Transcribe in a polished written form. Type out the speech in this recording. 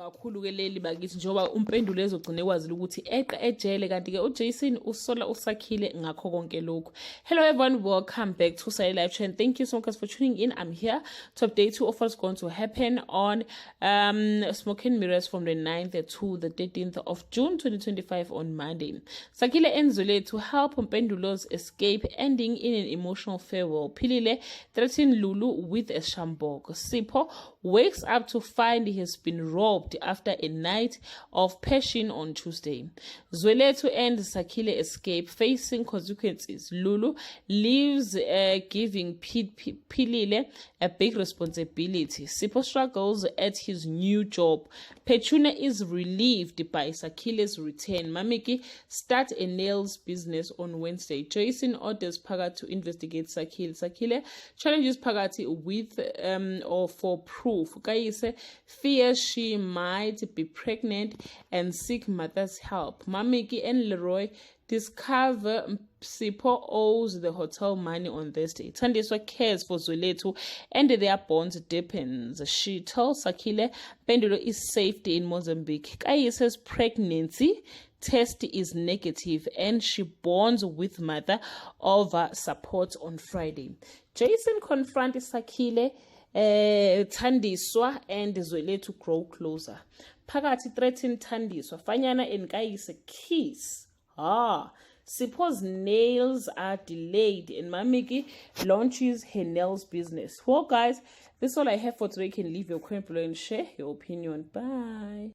kakhulu ke leli bakithi njengoba umpendulo ezogcina ekwazile ukuthi eqe ejele kanti ke uJason usola usakhile ngakho konke lokhu. Hello everyone, welcome back to Sally Live Trend. Thank you so much for tuning in. I'm here to update you of what's going to happen on Smoking Mirrors from the 9th to the 13th of June 2025 on Monday. Sakhile enzile to help umpendulos escape, ending in an emotional farewell. Philile threatened Lulu with a shambok. Sipho wakes up to find he has been robbed after a night of passion on Tuesday. Zweletu and Sakhile escape, facing consequences. Lulu leaves, giving Philile a big responsibility. Sipho struggles at his new job. Petuna is relieved by Sakhile's return. Mamiki starts a nails business on Wednesday. Jason orders Phakathi to investigate Sakhile. Sakhile challenges Phakathi with or for proof. Kayise fears she might be pregnant and seek mother's help. Mamiki and Leroy discover Sipho owes the hotel money on Thursday. Thandiswa cares for Zweletu and their bonds deepens. She tells Sakhile Pendulo is safe in Mozambique. Kayise's pregnancy test is negative and she bonds with mother over support on Friday. Jason confronts Sakhile, Thandiswa and Zweletu grow closer. Phakathi threatened Thandiswa. Fanyana and Kayise kiss. Sipho's nails are delayed and Mamiki launches her nails business. Well guys, this is all I have for today. You can leave your comment below and share your opinion. Bye.